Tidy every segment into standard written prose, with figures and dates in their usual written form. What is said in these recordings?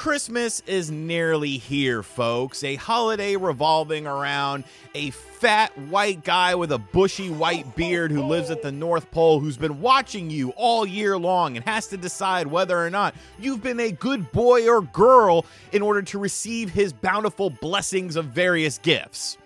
Christmas is nearly here, folks. A holiday revolving around a fat white guy with a bushy white beard who lives at the North Pole, who's been watching you all year long and has to decide whether or not you've been a good boy or girl in order to receive his bountiful blessings of various gifts.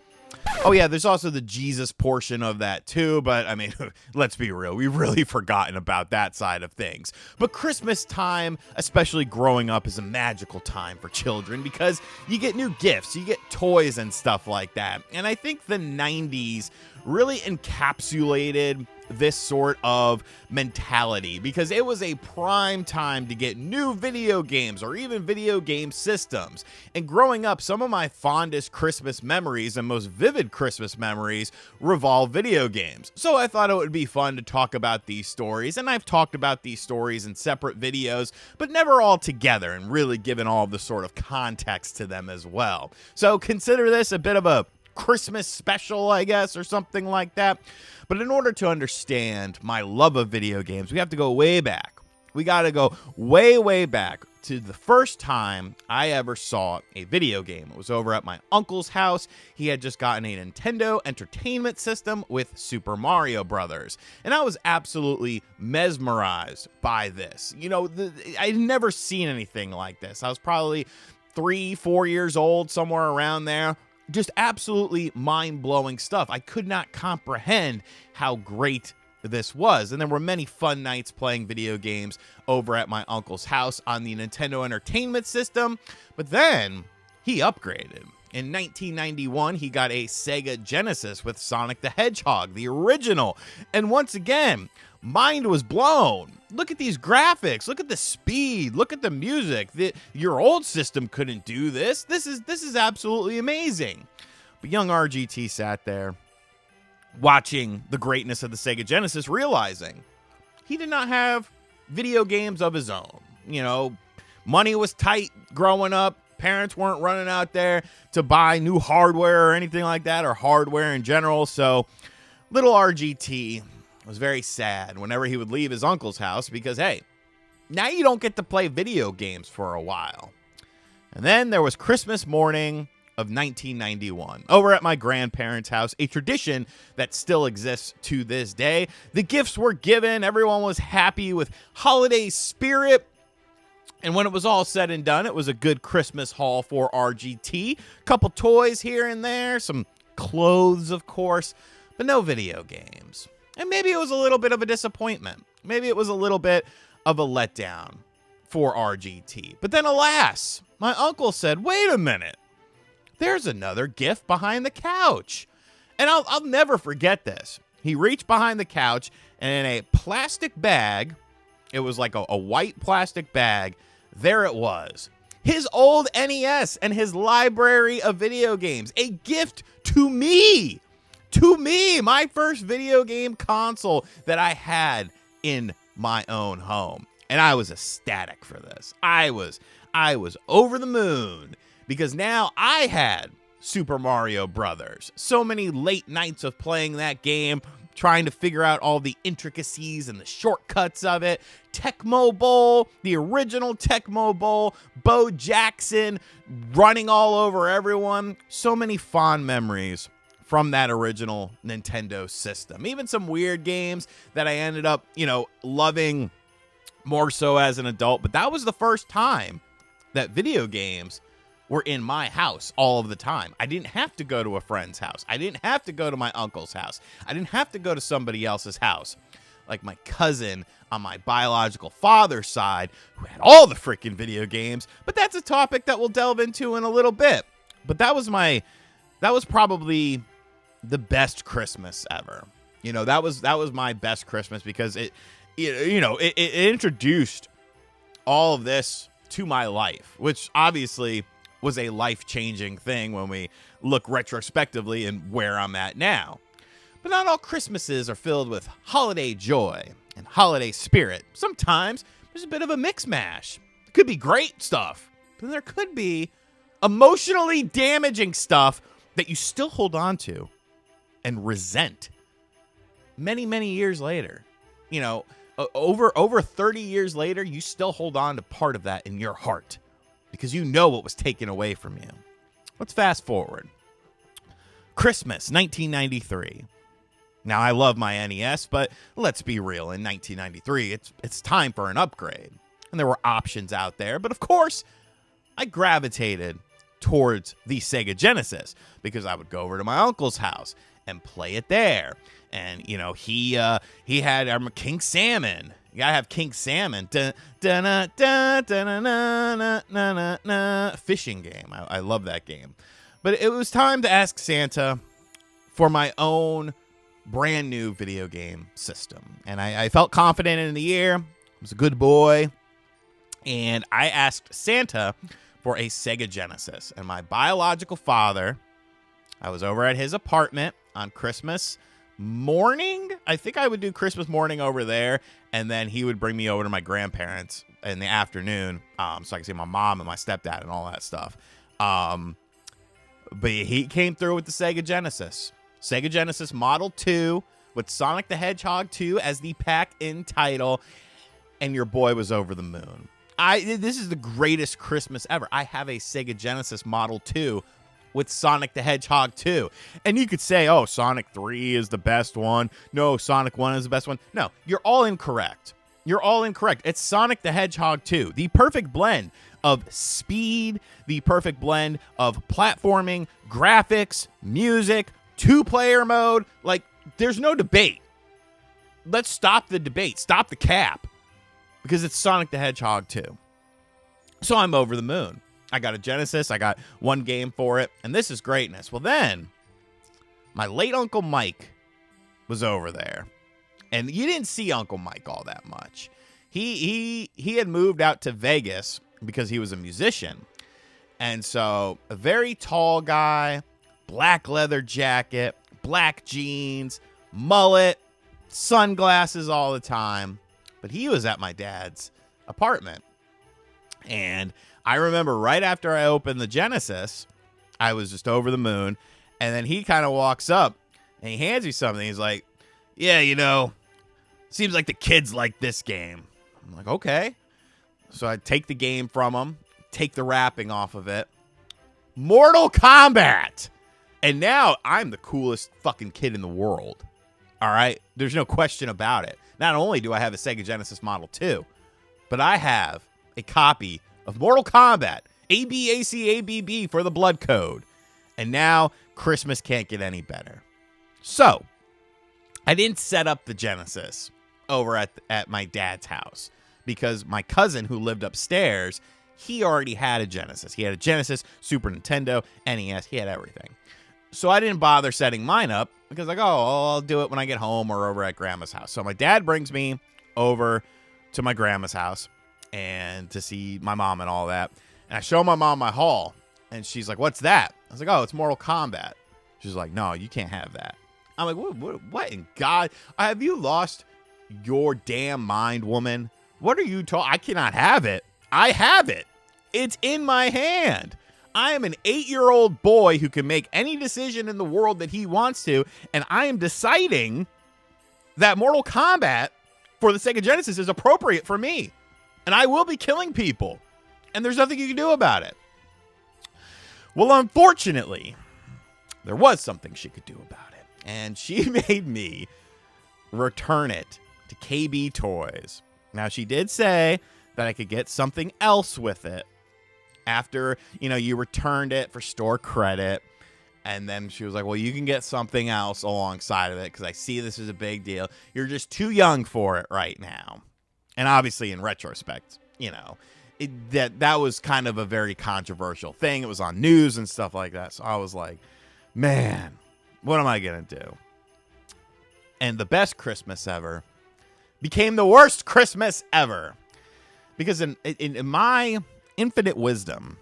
Oh yeah, there's also the Jesus portion of that too, but I mean, let's be real, we've really forgotten about that side of things. But Christmas time, especially growing up, is a magical time for children because you get new gifts, you get toys and stuff like that. And I think the 90s really encapsulated this sort of mentality because it was a prime time to get new video games or even video game systems. And growing up, some of my fondest Christmas memories and most vivid Christmas memories revolve video games. So I thought it would be fun to talk about these stories, and I've talked about these stories in separate videos, but never all together and really given all the sort of context to them as well. So consider this a bit of a Christmas special, I guess, or something like that. But in order to understand my love of video games, we have to go way back. We got to go way, way back to the first time I ever saw a video game. It was over at my uncle's house. He had just gotten a Nintendo Entertainment System with Super Mario Brothers. And I was absolutely mesmerized by this. You know, I'd never seen anything like this. I was probably 3-4 years old, somewhere around there. Just absolutely mind-blowing stuff. I could not comprehend how great this was. And there were many fun nights playing video games over at my uncle's house on the Nintendo Entertainment System. But then he upgraded. In 1991, he got a Sega Genesis with Sonic the Hedgehog, the original. And once again, mind was blown. Look at these graphics. Look at the speed. Look at the music. Your old system couldn't do this. This is absolutely amazing. But young RGT sat there watching the greatness of the Sega Genesis, realizing he did not have video games of his own. You know, money was tight growing up. Parents weren't running out there to buy new hardware or anything like that, or hardware in general. So little RGT was very sad whenever he would leave his uncle's house because, hey, now you don't get to play video games for a while. And then there was Christmas morning of 1991 over at my grandparents' house, a tradition that still exists to this day. The gifts were given. Everyone was happy with holiday spirit. And when it was all said and done, it was a good Christmas haul for RGT. Couple toys here and there, some clothes, of course, but no video games. And maybe it was a little bit of a disappointment. Maybe it was a little bit of a letdown for RGT. But then, alas, my uncle said, wait a minute. There's another gift behind the couch. And I'll never forget this. He reached behind the couch, and in a plastic bag, it was like a white plastic bag, there it was. His old NES and his library of video games. A gift to me. To me, my first video game console that I had in my own home. And I was ecstatic for this. I was over the moon because now I had Super Mario Brothers. So many late nights of playing that game, trying to figure out all the intricacies and the shortcuts of it. Tecmo Bowl, the original Tecmo Bowl, Bo Jackson running all over everyone. So many fond memories from that original Nintendo system. Even some weird games that I ended up, loving more so as an adult. But that was the first time that video games were in my house all of the time. I didn't have to go to a friend's house. I didn't have to go to my uncle's house. I didn't have to go to somebody else's house. Like my cousin on my biological father's side, who had all the freaking video games. But that's a topic that we'll delve into in a little bit. But that was probably the best Christmas ever. That was my best Christmas because it introduced all of this to my life, which obviously was a life-changing thing when we look retrospectively and where I'm at now. But not all Christmases are filled with holiday joy and holiday spirit. Sometimes there's a bit of a mix-mash. It could be great stuff, but there could be emotionally damaging stuff that you still hold on to and resent many, many years later. Over 30 years later, you still hold on to part of that in your heart because you know what was taken away from you. Let's fast forward. Christmas, 1993. Now, I love my NES, but let's be real. In 1993, it's time for an upgrade. And there were options out there. But of course, I gravitated towards the Sega Genesis because I would go over to my uncle's house and play it there. And, you know, he had King Salmon. You gotta have King Salmon. Fishing game. I love that game. But it was time to ask Santa for my own brand new video game system. And I felt confident in the year. I was a good boy. And I asked Santa for a Sega Genesis. And my biological father, I was over at his apartment on Christmas morning. I think I would do Christmas morning over there. And then he would bring me over to my grandparents in the afternoon, so I could see my mom and my stepdad and all that stuff. But he came through with the Sega Genesis. Sega Genesis Model 2 with Sonic the Hedgehog 2 as the pack-in title, and your boy was over the moon. This is the greatest Christmas ever. I have a Sega Genesis Model 2 with Sonic the Hedgehog 2. And you could say, oh, Sonic 3 is the best one. No, Sonic 1 is the best one. No, you're all incorrect. You're all incorrect. It's Sonic the Hedgehog 2, the perfect blend of speed, the perfect blend of platforming, graphics, music, two-player mode. Like, there's no debate. Let's stop the debate. Stop the cap. Because it's Sonic the Hedgehog 2. So I'm over the moon. I got a Genesis. I got one game for it. And this is greatness. Well, then, my late Uncle Mike was over there. And you didn't see Uncle Mike all that much. He had moved out to Vegas because he was a musician. And so, a very tall guy, black leather jacket, black jeans, mullet, sunglasses all the time. But he was at my dad's apartment. And I remember right after I opened the Genesis, I was just over the moon. And then he kind of walks up and he hands me something. He's like, yeah, you know, seems like the kids like this game. I'm like, okay. So I take the game from him, take the wrapping off of it. Mortal Kombat. And now I'm the coolest fucking kid in the world. All right? There's no question about it. Not only do I have a Sega Genesis Model 2, but I have a copy of Mortal Kombat, ABACABB for the blood code. And now Christmas can't get any better. So, I didn't set up the Genesis over at my dad's house because my cousin who lived upstairs, he already had a Genesis. He had a Genesis, Super Nintendo, NES. He had everything. So I didn't bother setting mine up because like, oh, I'll do it when I get home or over at grandma's house. So my dad brings me over to my grandma's house and to see my mom and all that. And I show my mom my haul and she's like, what's that? I was like, oh, it's Mortal Kombat. She's like, no, you can't have that. I'm like, what in God? Have you lost your damn mind, woman? What are you talking? I cannot have it. I have it. It's in my hand. I am an 8-year-old boy who can make any decision in the world that he wants to, and I am deciding that Mortal Kombat for the Sega Genesis is appropriate for me, and I will be killing people, and there's nothing you can do about it. Well, unfortunately, there was something she could do about it, and she made me return it to KB Toys. Now, she did say that I could get something else with it after, you know, you returned it for store credit. And then she was like, well, you can get something else alongside of it because I see this is a big deal. You're just too young for it right now. And obviously, in retrospect, you know, that was kind of a very controversial thing. It was on news and stuff like that. So I was like, man, what am I going to do? And the best Christmas ever became the worst Christmas ever. Because in my infinite wisdom,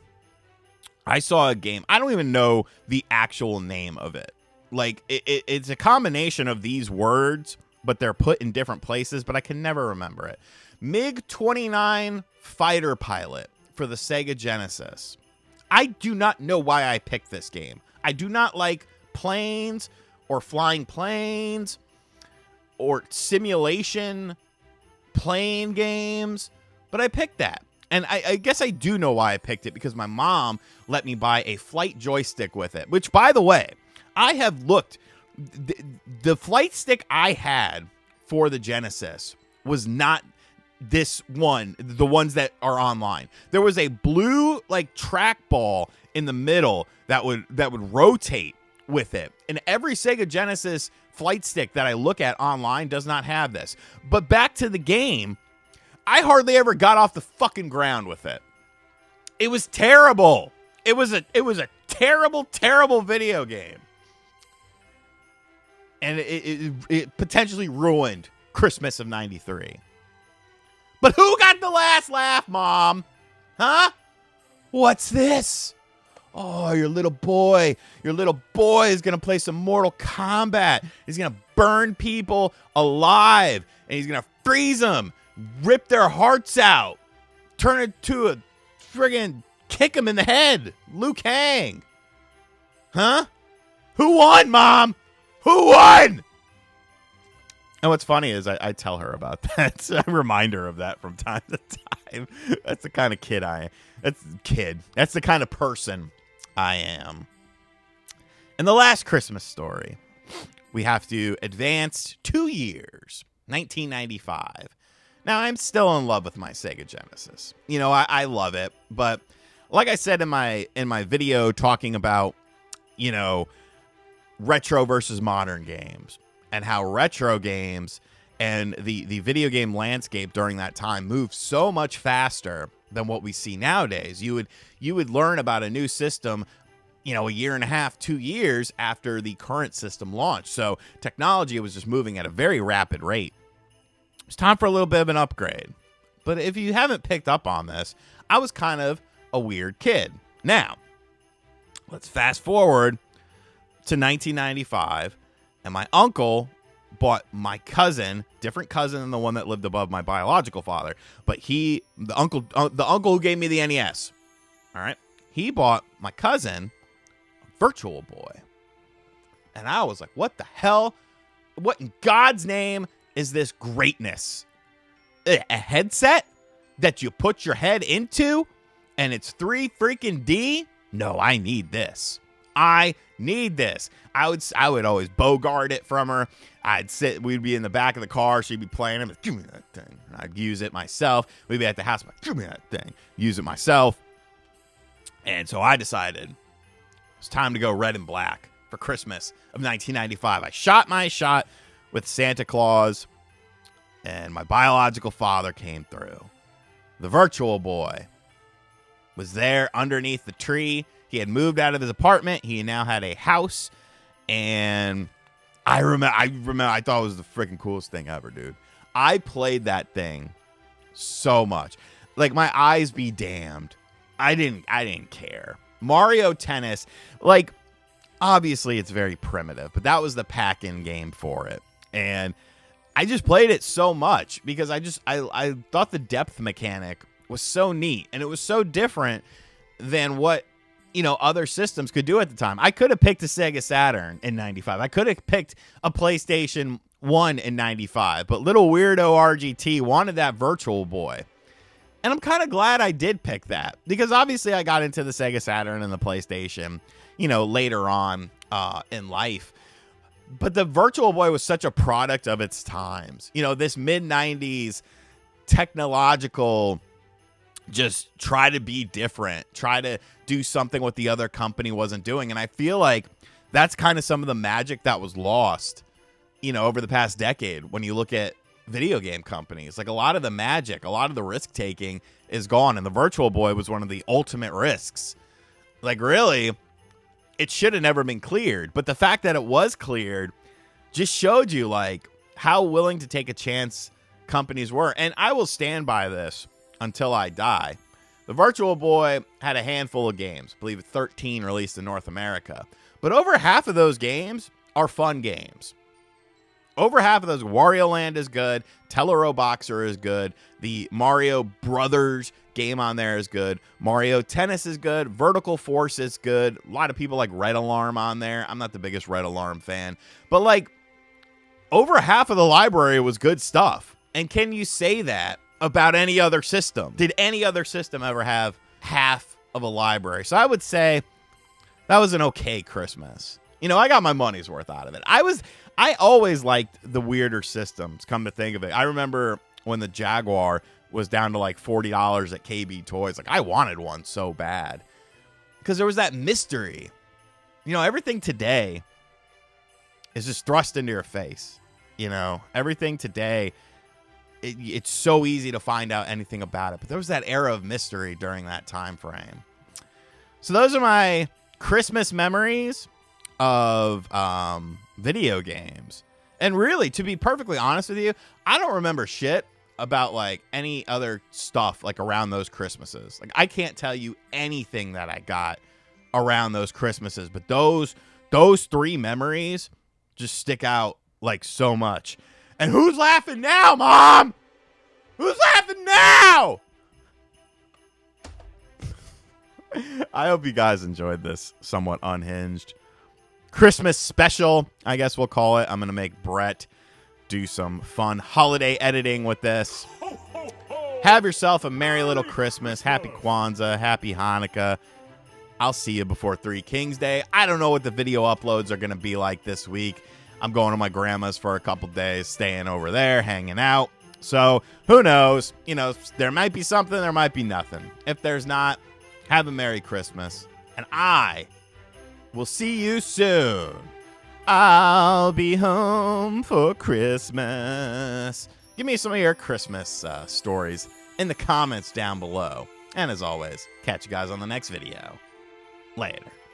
I saw a game. I don't even know the actual name of it. Like, it's a combination of these words, but they're put in different places, but I can never remember it. MiG-29 fighter pilot for the Sega Genesis. I do not know why I picked this game. I do not like planes or flying planes or simulation plane games, but I picked that. And I guess I do know why I picked it, because my mom let me buy a flight joystick with it, which, by the way, I have looked. The flight stick I had for the Genesis was not this one, the ones that are online. There was a blue like trackball in the middle that would rotate with it. And every Sega Genesis flight stick that I look at online does not have this. But back to the game, I hardly ever got off the fucking ground with it. It was terrible. It was a terrible, terrible video game. And it potentially ruined Christmas of 93. But who got the last laugh, Mom? Huh? What's this? Oh, your little boy. Your little boy is going to play some Mortal Kombat. He's going to burn people alive. And he's going to freeze them. Rip their hearts out. Turn it to a friggin' kick him in the head. Liu Kang. Huh? Who won, Mom? Who won? And what's funny is I tell her about that. So I remind her of that from time to time. That's the kind of kid I am. That's the kind of person I am. And the last Christmas story, we have to advance 2 years, 1995. Now, I'm still in love with my Sega Genesis. You know, I love it. But like I said in my video talking about, you know, retro versus modern games, and how retro games and the video game landscape during that time moved so much faster than what we see nowadays. You would learn about a new system, you know, a year and a half, 2 years after the current system launched. So technology was just moving at a very rapid rate. It's time for a little bit of an upgrade. But if you haven't picked up on this, I was kind of a weird kid. Now, let's fast forward to 1995. And my uncle bought my cousin, different cousin than the one that lived above my biological father, but the uncle who gave me the NES. All right, he bought my cousin Virtual Boy, and I was like, "What the hell? What in God's name is this greatness? A headset that you put your head into, and it's 3 freaking D? No, I need this. I need this." I would always bogart it from her. We'd be in the back of the car. She'd be playing it. Give me that thing. And I'd use it myself. We'd be at the house. Like, give me that thing. Use it myself. And so I decided it was time to go red and black for Christmas of 1995. I shot my shot with Santa Claus, and my biological father came through. The Virtual Boy was there underneath the tree. He had moved out of his apartment. He now had a house. And I remember, I thought it was the freaking coolest thing ever, dude. I played that thing so much. Like, my eyes be damned. I didn't care. Mario Tennis, like, obviously it's very primitive, but that was the pack-in game for it. And I just played it so much because I thought the depth mechanic was so neat, and it was so different than what, you know, other systems could do at the time. I could have picked a Sega Saturn in 95. I could have picked a PlayStation 1 in 95, but little weirdo RGT wanted that Virtual Boy. And I'm kind of glad I did pick that, because obviously I got into the Sega Saturn and the PlayStation, you know, later on in life. But the Virtual Boy was such a product of its times. You know, this mid-90s technological, just try to be different, try to do something what the other company wasn't doing. And I feel like that's kind of some of the magic that was lost, you know, over the past decade. When you look at video game companies, like, a lot of the magic, a lot of the risk taking is gone. And the Virtual Boy was one of the ultimate risks. Like, really, it should have never been cleared. But the fact that it was cleared just showed you, like, how willing to take a chance companies were. And I will stand by this until I die. The Virtual Boy had a handful of games, I believe 13 released in North America. But over half of those games are fun games. Over half of those, Wario Land is good, Tellero Boxer is good, the Mario Brothers game on there is good, Mario Tennis is good, Vertical Force is good. A lot of people like Red Alarm on there. I'm not the biggest Red Alarm fan, but like, over half of the library was good stuff. And can you say that about any other system. Did any other system ever have half of a library? So I would say that was an okay Christmas. You know, I got my money's worth out of it. I always liked the weirder systems, come to think of it. I remember when the Jaguar was down to like $40 at KB Toys. Like, I wanted one so bad because there was that mystery. You know, everything today is just thrust into your face. You know, everything today, it's so easy to find out anything about it. But there was that era of mystery during that time frame. So those are my Christmas memories of video games. And really, to be perfectly honest with you, I don't remember shit about like any other stuff like around those Christmases. Like, I can't tell you anything that I got around those Christmases, but those three memories just stick out like so much. And who's laughing now, Mom? Who's laughing now? I hope you guys enjoyed this somewhat unhinged Christmas special, I guess we'll call it. I'm going to make Brett do some fun holiday editing with this. Have yourself a merry little Christmas. Happy Kwanzaa. Happy Hanukkah. I'll see you before Three Kings Day. I don't know what the video uploads are going to be like this week. I'm going to my grandma's for a couple days, staying over there, hanging out. So who knows? You know, there might be something, there might be nothing. If there's not, have a Merry Christmas. And I will see you soon. I'll be home for Christmas. Give me some of your Christmas stories in the comments down below. And as always, catch you guys on the next video. Later.